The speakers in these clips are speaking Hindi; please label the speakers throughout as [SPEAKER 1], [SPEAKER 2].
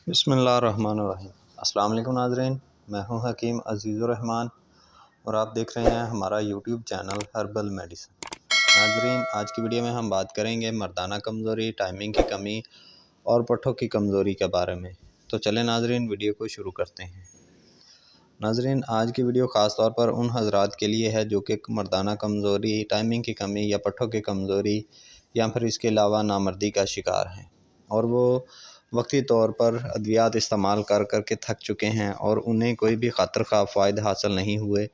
[SPEAKER 1] बिस्मिल्लाहिर्रहमानिर्रहीम। अस्सलाम वालेकुम नाज़रीन, मैं हूं हकीम अज़ीज़ुर्रहमान और आप देख रहे हैं हमारा यूट्यूब चैनल हर्बल मेडिसिन। नाज़रीन, आज की वीडियो में हम बात करेंगे मर्दाना कमज़ोरी, टाइमिंग की कमी और पट्ठों की कमज़ोरी के बारे में। तो चलें नाज़रीन, वीडियो को शुरू करते हैं। नाज़रीन, आज की वीडियो ख़ास तौर पर उन हज़रात के लिए है जो कि मर्दाना कमज़ोरी, टाइमिंग की कमी या पट्ठों की कमज़ोरी या फिर इसके अलावा नामर्दी का शिकार हैं और वो वक्ती तौर पर अद्वियात इस्तेमाल कर कर के थक चुके हैं और उन्हें कोई भी ख़ातिर ख़्वाह फ़ायदे हासिल नहीं हुए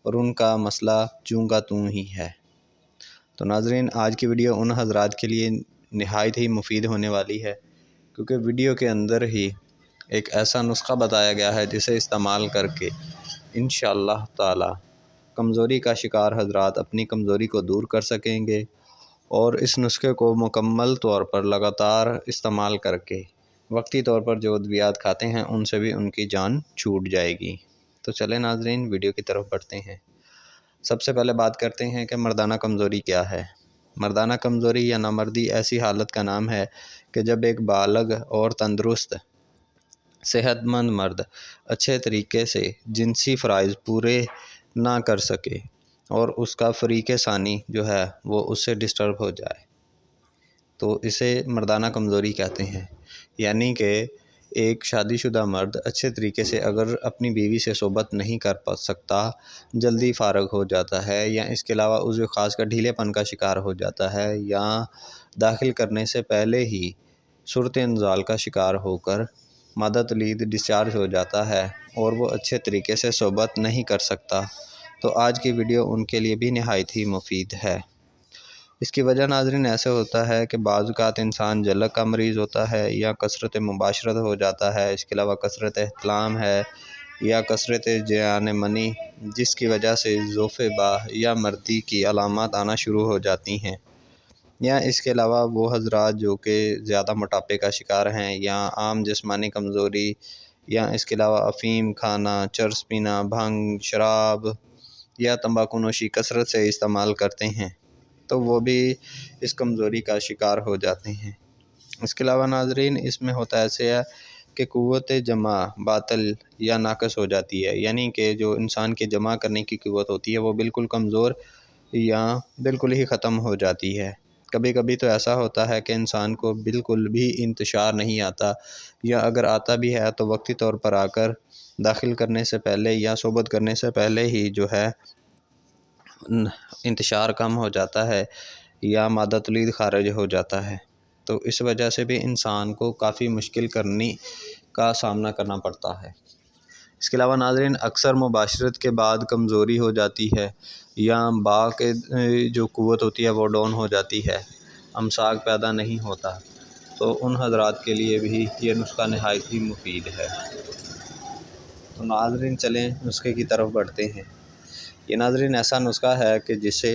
[SPEAKER 1] और उनका मसला चूँगा तू ही है। तो नाज़रीन, आज की वीडियो उन हज़रात के लिए नहायत ही मुफीद होने वाली है, क्योंकि वीडियो के अंदर ही एक ऐसा नुस्खा बताया गया है जिसे इस्तेमाल करके इंशाअल्लाह ताला कमज़ोरी का शिकार हज़रात अपनी कमज़ोरी को दूर कर सकेंगे और इस नुस्खे को मुकम्मल तौर पर लगातार इस्तेमाल करके वक्ती तौर पर जो अद्वियात खाते हैं उनसे भी उनकी जान छूट जाएगी। तो चलें नाज़रीन, वीडियो की तरफ बढ़ते हैं। सबसे पहले बात करते हैं कि मर्दाना कमज़ोरी क्या है। मर्दाना कमज़ोरी या नामर्दी ऐसी हालत का नाम है कि जब एक बालग और तंदुरुस्त सेहतमंद मर्द अच्छे तरीके से जिनसी फ़राइज़ पूरे ना कर सके और उसका फ़रीक़े सानी जो है वो उससे डिस्टर्ब हो जाए, तो इसे मर्दाना कमज़ोरी कहते हैं। यानी कि एक शादीशुदा मर्द अच्छे तरीके से अगर अपनी बीवी से सोबत नहीं कर पा सकता, जल्दी फ़ारग हो जाता है या इसके अलावा उज़्व ख़ास का ढीलेपन का शिकार हो जाता है या दाखिल करने से पहले ही सूरत इंज़ाल का शिकार होकर मादा तौलीद डिस्चार्ज हो जाता है और वो अच्छे तरीके से सोबत नहीं कर सकता, तो आज की वीडियो उनके लिए भी नहायत ही मुफीद है। इसकी वजह नाज़रीन ऐसे होता है कि बाज़ औक़ात इंसान जलक का मरीज़ होता है या कसरत मुबाशरत हो जाता है, इसके अलावा कसरत एहतलाम है या कसरत ज़यान मनी, जिसकी वजह से ज़ोफ़े बाह या मर्दी की अलामत आना शुरू हो जाती हैं, या इसके अलावा वो हज़रात जो कि ज़्यादा मोटापे का शिकार हैं या आम जिस्मानी कमज़ोरी या इसके अलावा अफ़ीम खाना, चरस पीना, भंग, शराब या तंबाकू नोशी कसरत से इस्तेमाल करते हैं, तो वो भी इस कमज़ोरी का शिकार हो जाते हैं। इसके अलावा नाज़रीन, इसमें होता ऐसे है कि क़ुव्वत जमा बातल या नाक़स हो जाती है, यानी कि जो इंसान के जमा करने की क़ुव्वत होती है वो बिल्कुल कमज़ोर या बिल्कुल ही ख़त्म हो जाती है। कभी कभी तो ऐसा होता है कि इंसान को बिल्कुल भी इंतशार नहीं आता, या अगर आता भी है तो वक्ती तौर पर आकर दाखिल करने से पहले या सोबत करने से पहले ही जो है इंतशार कम हो जाता है या मादा तौलीद ख़ारिज हो जाता है, तो इस वजह से भी इंसान को काफ़ी मुश्किल करनी का सामना करना पड़ता है। इसके अलावा नाज़रीन, अक्सर मुबाशरत के बाद कमज़ोरी हो जाती है या बा के जो क़ुव्वत होती है वो डाउन हो जाती है, अमसाक पैदा नहीं होता, तो उन हज़रात के लिए भी ये नुस्खा नहायत ही मुफीद है। तो नाज़रीन, चलें नुस्खे की तरफ बढ़ते हैं। ये नाज़रीन ऐसा नुस्खा है कि जिसे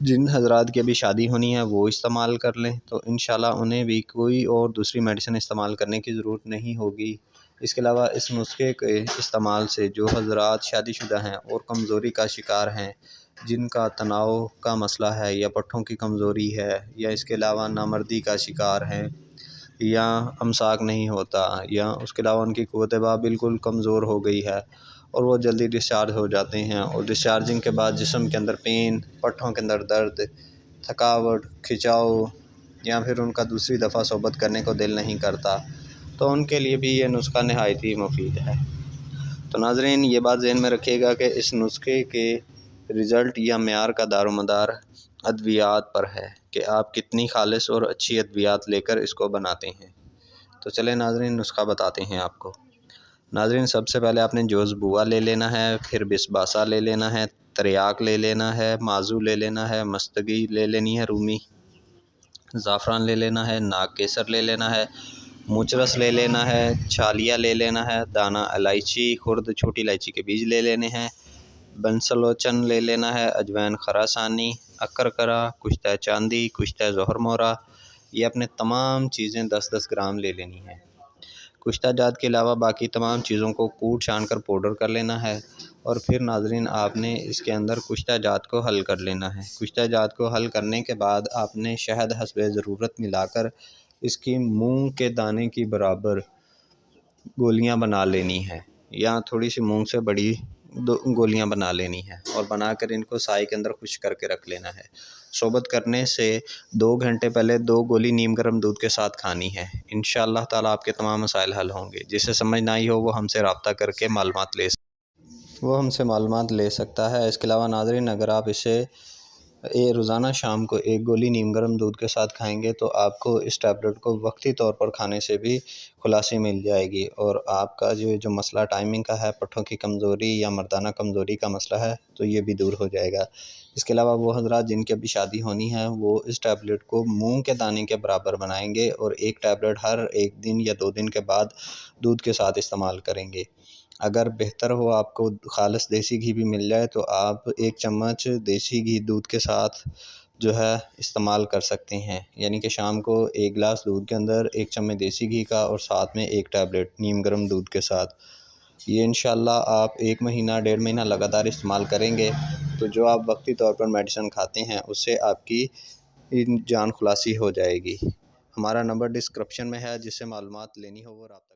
[SPEAKER 1] जिन हज़रात की अभी शादी होनी है वो इस्तेमाल कर लें, तो इंशाल्लाह उन्हें भी कोई और दूसरी मेडिसिन इस्तेमाल करने की ज़रूरत नहीं होगी। इसके अलावा इस नुस्खे के इस्तेमाल से जो हज़रात शादीशुदा हैं और कमज़ोरी का शिकार हैं, जिनका तनाव का मसला है या पट्ठों की कमज़ोरी है या इसके अलावा नामर्दी का शिकार हैं या अमसाक नहीं होता या उसके अलावा उनकी क़ुव्वत बा बिल्कुल कमज़ोर हो गई है और वो जल्दी डिस्चार्ज हो जाते हैं और डिस्चार्जिंग के बाद जिस्म के अंदर पेन, पट्ठों के अंदर दर्द, थकावट, खिंचाव या फिर उनका दूसरी दफ़ा सोबत करने को दिल नहीं करता, तो उनके लिए भी ये नुस्खा नहायत ही मुफीद है। तो नाज़रीन, ये बात ज़हन में रखिएगा कि इस नुस्खे के रिज़ल्ट या मेयार का दारोमदार अद्वियात पर है कि आप कितनी खालिस और अच्छी अद्वियात लेकर इसको बनाते हैं। तो चलें नाज़रीन, नुस्खा बताते हैं आपको। नाज़रीन, सबसे पहले आपने जोज़ बुआ ले लेना है, फिर बिस्बासा ले लेना है, तरियाक ले लेना है, माजू ले लेना है, मस्तगी ले लेनी है रूमी, ज़ाफ़रान ले लेना है, नाग केसर ले लेना है, मूचरस ले लेना है, छालिया ले लेना है, दाना इलायची खुर्द छोटी इलायची के बीज ले लेने हैं, बंसलोचन ले लेना है, अजवैन खरासानी, अकरकरा, कुश्ता चांदी, कुश्ता जौहर मोरा, ये अपने तमाम चीज़ें 10-10 ग्राम ले लेनी है। कुश्ता जात के अलावा बाकी तमाम चीज़ों को कूट छान कर पाउडर कर लेना है और फिर नाज़रीन आपने इसके अंदर कुश्ता जात को हल कर लेना है। कुश्ता जात को हल करने के बाद आपने शहद हस्बे ज़रूरत मिलाकर इसकी मूंग के दाने की बराबर गोलियां बना लेनी है, या थोड़ी सी मूंग से बड़ी 2 गोलियां बना लेनी है और बनाकर इनको साए के अंदर खुश करके रख लेना है। शरबत करने से 2 घंटे पहले 2 गोली नीम गर्म दूध के साथ खानी है। इंशाअल्लाह ताला आपके तमाम मसाइल हल होंगे। जिसे समझ ना आई हो वो हमसे रब्ता करके मालूमात ले सकता है। इसके अलावा नाज़रीन, अगर आप इसे रोज़ाना शाम को 1 गोली नीम गर्म दूध के साथ खाएंगे तो आपको इस टैबलेट को वक्ती तौर पर खाने से भी खुलासी मिल जाएगी और आपका जो मसला टाइमिंग का है, पट्ठों की कमज़ोरी या मर्दाना कमज़ोरी का मसला है, तो ये भी दूर हो जाएगा। इसके अलावा वो हज़रात जिनकी अभी शादी होनी है वो इस टैबलेट को मूंग के दाने के बराबर बनाएंगे और 1 टैबलेट हर 1 दिन या 2 दिन के बाद दूध के साथ इस्तेमाल करेंगे। अगर बेहतर हो आपको ख़ालिस देसी घी भी मिल जाए तो आप 1 चम्मच देसी घी दूध के साथ जो है इस्तेमाल कर सकते हैं। यानी कि शाम को 1 गिलास दूध के अंदर 1 चम्मच देसी घी का और साथ में 1 टैबलेट नीम गर्म दूध के साथ। ये इंशाल्लाह आप 1 महीना 1.5 महीना लगातार इस्तेमाल करेंगे तो जो आप वक्ती तौर पर मेडिसिन खाते हैं उससे आपकी जान खुलासी हो जाएगी। हमारा नंबर डिस्क्रिप्शन में है, जिससे मालूमात लेनी हो वो रब्ता करें।